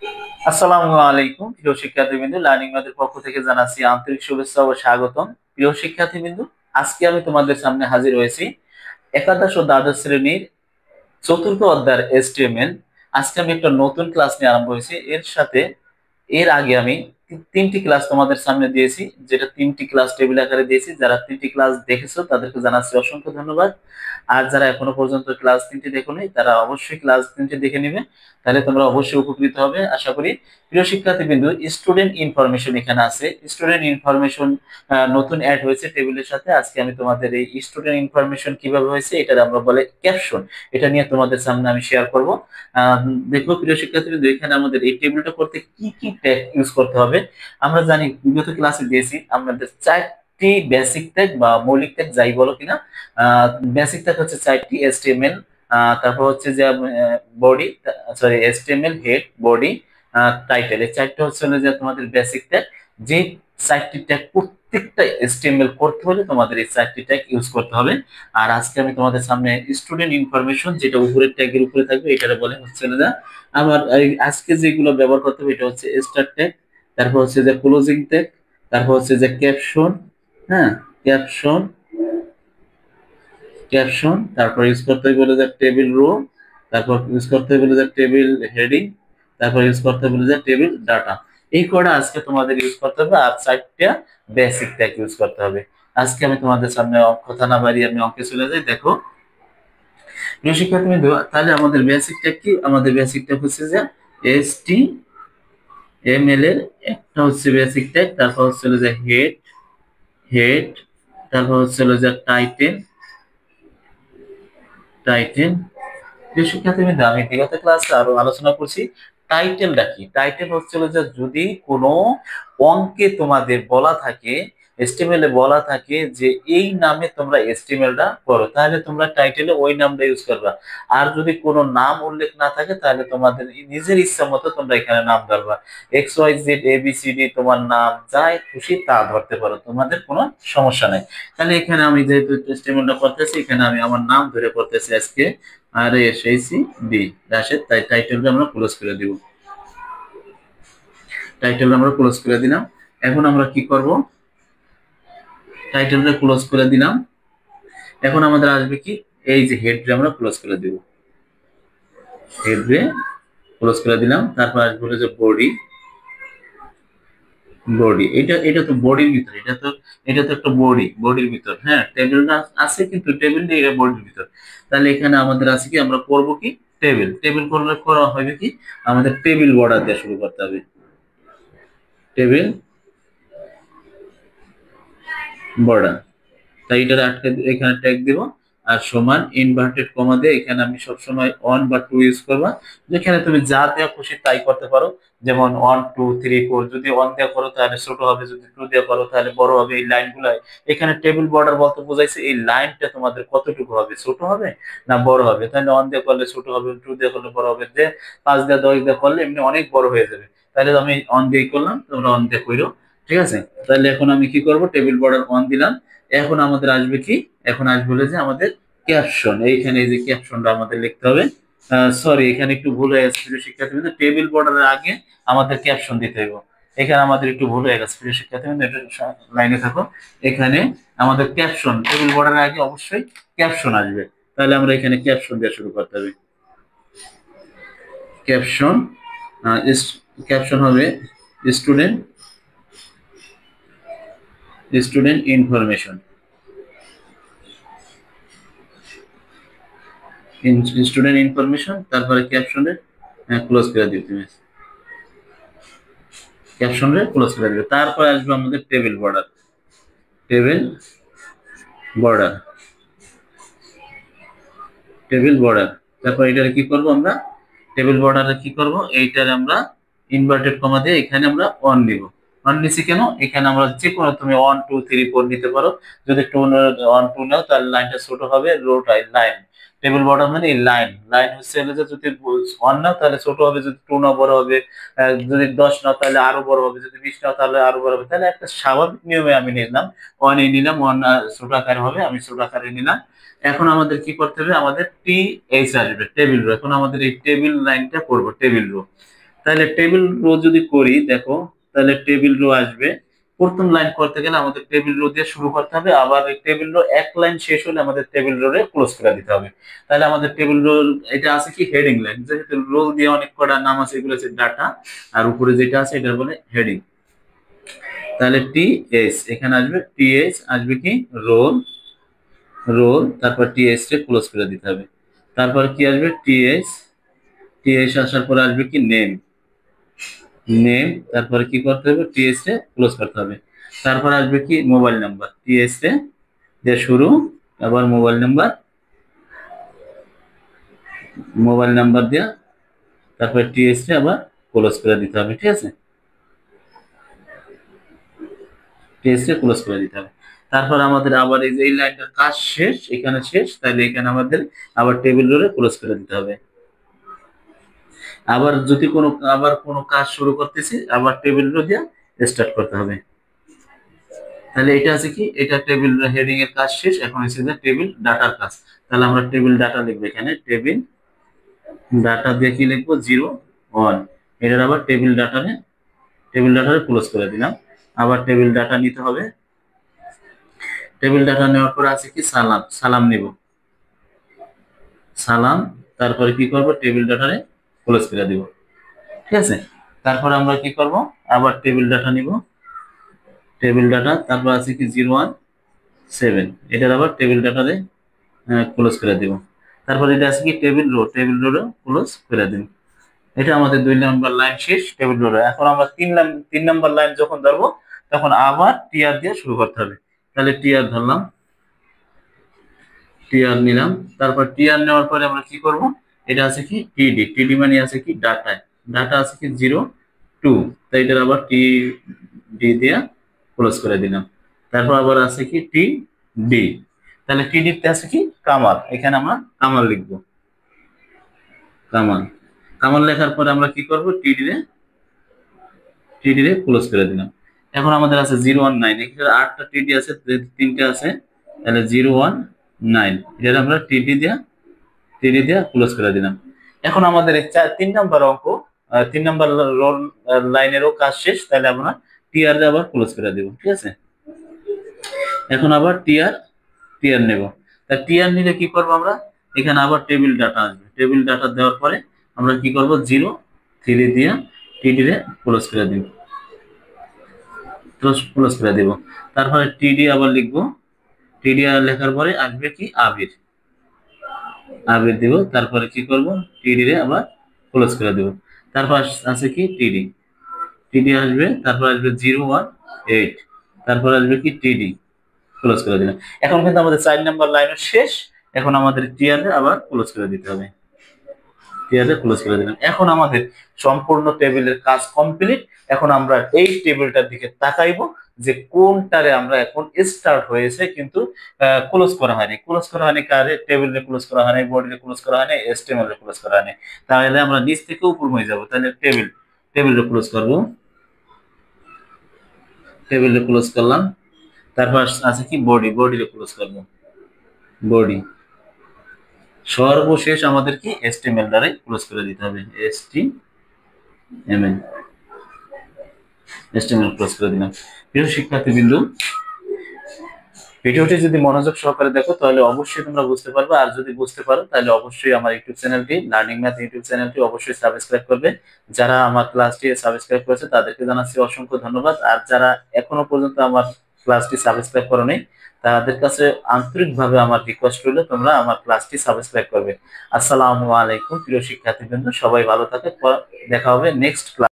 আসসালামু আলাইকুম প্রিয় শিক্ষার্থীবৃন্দ, লার্নিং ম্যাথের পক্ষ থেকে জানাচ্ছি আন্তরিক শুভেচ্ছা ও স্বাগতম। প্রিয় শিক্ষার্থীবৃন্দ, আজকে আমি তোমাদের সামনে হাজির হয়েছি একাদশ ও দ্বাদশ শ্রেণীর চতুর্থ অধ্যায়ের HTML। আজকে আমি একটা নতুন ক্লাস নিয়ে আরম্ভ হয়েছি। এর আগে আমি তিনটি ক্লাস তোমাদের সামনে দিয়েছি, যেটা তিনটি ক্লাস টেবিল আকারে দিয়েছি। যারা তিনটি ক্লাস দেখেছো তাদেরকে জানাচ্ছি অসংখ্য ধন্যবাদ। আর যারা এখনো পর্যন্ত ক্লাস তিনটি দেখোনি তারা অবশ্যই ক্লাস তিনটি দেখে নিবে, তাহলে তোমরা অবশ্যই উপকৃত হবে আশা করি। প্রিয় শিক্ষার্থীবৃন্দ, স্টুডেন্ট ইনফরমেশন এখানে আছে। স্টুডেন্ট ইনফরমেশন নতুন অ্যাড হয়েছে টেবিলের সাথে। আজকে আমি তোমাদের এই স্টুডেন্ট ইনফরমেশন কিভাবে হয়েছে এটা আমরা বলে ক্যাপশন, এটা নিয়ে তোমাদের সামনে আমি শেয়ার করব। আহ, দেখো প্রিয় শিক্ষার্থীবৃন্দ, এখানে আমাদের এই টেবিলটা করতে কি কি ট্যাগ ইউজ করতে হবে। আমরা জানি বিগত ক্লাসে দিয়েছি আমাদের চারটি বেসিক ট্যাগ বা মৌলিক ট্যাগ যাই বলো কিনা। বেসিক ট্যাগ হচ্ছে চারটি: HTML, তারপর হচ্ছে যে body, sorry HTML, head, body, title. এই চারটা হচ্ছে হলো যে তোমাদের বেসিক ট্যাগ। যে চারটি ট্যাগ প্রত্যেকটা HTML করতে হলে তোমাদের এই চারটি ট্যাগ ইউজ করতে হবে। আর আজকে আমি তোমাদের সামনে স্টুডেন্ট ইনফরমেশন, যেটা উপরের ট্যাগের উপরে থাকবে, এটা বলে হচ্ছে না আমার আজকে যেগুলো ব্যবহার করতে হবে এটা হচ্ছে স্টার্ট ট্যাগ, তারপর হচ্ছে যে ক্লোজিং ট্যাগ, তারপর হচ্ছে যে ক্যাপশন। হ্যাঁ, ক্যাপশন, ক্যাপশন, তারপর ইউজ করতে হবে বলে যে টেবিল রো, তারপর ইউজ করতে হবে বলে যে টেবিল হেডিং, তারপর ইউজ করতে হবে বলে যে টেবিল ডাটা। এই কটা আজকে তোমাদের ইউজ করতে হবে, আর চারটা বেসিক ট্যাগ ইউজ করতে হবে। আজকে আমি তোমাদের সামনে কথা না বাড়িয়ে আমি অঙ্কে চলে যাই। দেখো প্রিয় শিক্ষার্থীবৃন্দ, তাহলে আমাদের বেসিক ট্যাগ কি? আমাদের বেসিক ট্যাগ হচ্ছে যে HTML এর একটা হচ্ছে বেসিক ট্যাগ, তারপর হচ্ছে যে হেড, হেড, তারপর হচ্ছে যে টাইটেল, টাইটেল। প্রিয় শিক্ষার্থীবৃন্দ, আমি বিগত ক্লাসে আরো আলোচনা করছি টাইটেলটা কি। টাইটেল হচ্ছে যে যদি কোনো অঙ্কে তোমাদের বলা থাকে, HTML এ বলা থাকে যে এই নামে তোমরা HTML টা করো, তাহলে তোমরা টাইটেলে ওই নামটা ইউজ করবা। আর যদি কোনো নাম উল্লেখ না থাকে তাহলে তোমাদের নিজের ইচ্ছা মতো তোমরা এখানে নাম ধরবা। XYZ ABCD, তোমার নাম যা খুশি তা ধরতে পারো, তোমাদের কোনো সমস্যা নাই। তাহলে এখানে আমি যেহেতু HTML টা করতেছি, এখানে আমি আমার নাম ধরে করতেছি আজকে RASICB রাশেদ। তাই টাইটেলটা আমরা ক্লোজ করে দিব। টাইটেলটা আমরা ক্লোজ করে দিলাম। এখন আমরা কি করব? টাইটেলটা ক্লোজ করে দিলাম। এখন আমাদের আসবে কি? এই যে হেড আমরা ক্লোজ করে দিব। হেড ক্লোজ করে দিলাম। তারপর আসবে হলো যে বডি, বডি। এটা এটা তো বডির ভিতর, এটা তো একটা বডি, বডির ভিতর। হ্যাঁ, টেবিলটা আছে কিন্তু টেবিলটা এটা বডির ভিতর। তাহলে এখানে আমাদের আছে কি, আমরা করব কি? টেবিল। টেবিল করলে করা হবে কি, আমাদের টেবিল বর্ডার দিয়ে শুরু করতে হবে। Table border. তাই এটা আটকে এখানে ট্যাগ দিব। আর সমান ইনভার্টেড কমা দিয়ে এখানে আমি সবসময় 1 বা 2 ইউজ করবা। যেখানে তুমি যা দেওয়া খুশি তাই করতে পারো। যেমন 1 2 3 4, যদি 1 দেওয়া করো তাহলে ছোট হবে, যদি 2 দেওয়া করো তাহলে বড় হবে। এই লাইনগুলো এখানে টেবিল বর্ডার বলতে বোঝাইছে এই লাইনটা তোমাদের কতটুকু হবে, ছোট হবে না বড় হবে। তাহলে 1 দিয়ে করলে ছোট হবে, 2 দিয়ে করলে বড় হবে, যে 5 দিয়ে 10 দিয়ে করলে এমনি অনেক বড় হয়ে যাবে। তাহলে আমি 1 দিয়ে করলাম, তোমরা 1 দিয়ে কইরো। ঠিক আছে? তাহলে এখন আমি কি করব? টেবিল বর্ডার 1 দিলাম। এখন আমাদের আসবে কি? এখন আসবে হলো যে আমাদের ক্যাপশন। এইখানে এই যে ক্যাপশনটা আমাদের লিখতে হবে। সরি, এখানে একটু ভুল হয়ে গেছে প্রিয় শিক্ষার্থীবৃন্দ, টেবিল বর্ডারের আগে আমাদের ক্যাপশন দিতে হবে। এখানে আমাদের একটু ভুল হয়ে গেছে প্রিয় শিক্ষার্থীবৃন্দ, এটা লাইনে থাকো। এখানে আমাদের ক্যাপশন, টেবিল বর্ডারের আগে অবশ্যই ক্যাপশন আসবে। তাহলে আমরা এখানে ক্যাপশন দিয়ে শুরু করতে হবে। ক্যাপশন, ক্যাপশন হবে student, student information, student information. তারপরে ক্যাপশনে ক্লোজ করে দিবে তুমি, ক্যাপশনে ক্লোজ করে দিবে। তারপরে আসবে আমাদের table border, table border, table border. তারপর এটার কি করব আমরা? টেবিল বর্ডারে কি করব? এইটার আমরা ইনভার্টেড কমা দিয়ে এখানে আমরা 1 দিব। 1 নিচে কেন? এখানে আমরা যে কোনো তুমি 1 2 3 4 নিতে পারো। যদি 2 1 2 নাও তাহলে লাইনটা ছোট হবে, রোটা লাইন। টেবিল বর্ডার মানে এই লাইন, লাইন হচ্ছে হলো যে যদি 1 নাও তাহলে ছোট হবে, যদি 2 নাও বড় হবে, যদি 10 নাও তাহলে আরো বড় হবে, যদি 20 নাও তাহলে আরো বড় হবে। তাহলে একটা স্বাভাবিক নিয়মে আমি নিলাম, 1 এ নিলাম, 1 ছোট আকারে হবে, আমি ছোট আকারে নিলাম। এখন আমাদের কি করতে হবে? আমাদের TH আসবে, টেবিল রো। এখন আমাদের এই টেবিল লাইনটা করব টেবিল রো। তাহলে টেবিল রো যদি করি দেখো, তাহলে টেবিল রো আসবে। প্রথম লাইন করতে গেলে আমাদের টেবিল রো দিয়ে শুরু করতে হবে, আবার টেবিল রো এক লাইন শেষ হলে আমাদের টেবিল রো রে ক্লোজ করে দিতে হবে। তাহলে আমাদের টেবিল রো এটা আছে কি হেডিং লাইন, যেহেতু রোল দিয়ে অনেক কটা নাম আছে, এগুলো হচ্ছে ডাটা, আর উপরে যেটা আছে এটা বলে হেডিং। তাহলে টি এস এখানে আসবে, টি এস আসবে কি রোল, রোল তারপর টি এস রে ক্লোজ করে দিতে হবে। তারপর কি আসবে টি এস, টি এস আসার পর আসবে কি নেম, নেম তারপরে কি করতে হবে টিএস রে ক্লোজ করতে হবে। তারপর আসবে কি মোবাইল নাম্বার, টিএস রে দিয়ে শুরু, আবার মোবাইল নাম্বার, মোবাইল নাম্বার দিয়ে তারপরে টিএস রে আবার ক্লোজ করে দিতে হবে। ঠিক আছে, টিএস রে ক্লোজ করে দিতে হবে। তারপর আমাদের আবার এই যে এই লাইনটার কাজ শেষ, এখানে শেষ, তাহলে এখানে আমাদের আবার টেবিল রোলে ক্লোজ করে দিতে হবে। আবার যদি কোনো কাজ শুরু করতেছি, আবার টেবিল রো দিয়ে স্টার্ট করতে হবে। তাহলে এটা আছে কি, এটা টেবিল হেডিং এর কাজ শেষ, এখন হচ্ছে যে টেবিল ডাটার কাজ। তাহলে আমরা টেবিল ডাটা লিখবো, এখানে টেবিল ডাটা দিয়ে কি লিখবো 0 1, এটার আবার টেবিল ডাটারে ক্লোজ করে দিলাম। আবার টেবিল ডাটা নিতে হবে, টেবিল ডাটা নেওয়ার পর আছে কি সালাম, সালাম নিব, সালাম, তারপরে কি করব টেবিল ডাটারে ক্লোজ করে দিব। ঠিক আছে, তারপর আমরা কি করব আবার টেবিল ডাটা নিব, টেবিল ডাটা, তারপর আছে কি 017, এটার আবার টেবিল ডাটারে ক্লোজ করে দিব। তারপর এটা আছে কি table row, table row close করে দিন। এটা আমাদের 2 নম্বর লাইন শেষ টেবিল রো। এখন আমরা 3 নম্বর লাইন যখন ধরবো তখন আবার টিআর দিয়ে শুরু করতে হবে। তাহলে টিআর ধরলাম, টিআর নিলাম, তারপর টিআর নেওয়ার পরে আমরা কি করব, এটা আছে কি টিডি, টিডি মানে আছে কি ডাটা, ডাটা আছে কি 02, তাই এটার আবার টি ডি দিয়ে ক্লোজ করে দিলাম। তারপর আবার আছে কি টি ডি, তাহলে টি ডিতে আছে কি কামাল, এখানে আমরা কামাল লিখবো, কামাল, কামাল লেখার পরে আমরা কি করব টিডি রে ক্লোজ করে দিলাম। এখন আমাদের আছে 019, এখানে 8টা টিডি আছে, 3টে আছে, তাহলে 019, এটা আমরা টিডি দিয়ে ক্লোজ করে দিলাম। এখন আমাদের এই 3 নম্বর অঙ্ক, 3 নম্বর লাইনেরও কাজ শেষ, তাহলে আমরা টিআর দিয়ে আবার ক্লোজ করে দিব। ঠিক আছে, এখন আবার টিআর নেব। তা টিআর নিলে কি করব আমরা, এখানে আবার টেবিল ডাটা আসবে, টেবিল ডাটা দেওয়ার পরে আমরা কি করব 03 দিয়ে টিডি রে ক্লোজ করে দিব, ক্লোজ করে দিব। তারপরে টিডি আবার লিখবো, টিডি আর লেখার পরে আসবে কি আবির, আবির দিব, তারপরে কি করব টিডি রে আবার ক্লোজ করে দেব। তারপর আছে কি টিডি, টিডি আসবে, তারপর আসবে 018, তারপর আসবে কি টিডি, ক্লোজ করে দিলাম। এখন কিন্তু আমাদের 4 নম্বর লাইনের শেষ, এখন আমাদের টিআর আবার ক্লোজ করে দিতে হবে, টিআর ক্লোজ করে দিলাম। এখন আমাদের সম্পূর্ণ টেবিলের কাজ কমপ্লিট। এখন আমরা এই টেবিলটার দিকে তাকাইবো যে কোনটারে আমরা এখন স্টার্ট হয়েছে কিন্তু ক্লোজ করা হয়নি, ক্লোজ করা হয়নি কারে, টেবিলে ক্লোজ করা হয়নি, বডিতে ক্লোজ করা হয়নি, এসটিএমএল ক্লোজ করা হয়নি। তাহলে আমরা নিচ থেকে উপর হয়ে যাব, তাহলে টেবিলে ক্লোজ করব, টেবিলে ক্লোজ করলাম। তারপর আছে কি বডিতে ক্লোজ করব, বডি, সর্বশেষ আমাদের কি এসটিএমএল দ্বারা ক্লোজ করে দিতে হবে, এসটিএমএল ক্লোজ করে দিলাম। প্রিয় শিক্ষার্থীবৃন্দ, ভিডিওটি যদি মনোযোগ সহকারে দেখো তাহলে অবশ্যই তোমরা বুঝতে পারবে, আর যদি বুঝতে পারো তাহলে অবশ্যই আমার ইউটিউব চ্যানেলটি লার্নিং ম্যাথ ইউটিউব চ্যানেলটি অবশ্যই সাবস্ক্রাইব করবে। যারা আমার ক্লাসটি সাবস্ক্রাইব করেছে তাদেরকে জানাচ্ছি অসংখ্য ধন্যবাদ, আর যারা এখনো পর্যন্ত আমার ক্লাসটি সাবস্ক্রাইব করোনি তাদের কাছে আন্তরিকভাবে আমার রিকোয়েস্ট রইল তোমরা আমার ক্লাসটি সাবস্ক্রাইব করবে। আসসালামু আলাইকুম প্রিয় শিক্ষার্থীবৃন্দ, সবাই ভালো থাকে, দেখা হবে নেক্সট ক্লাস।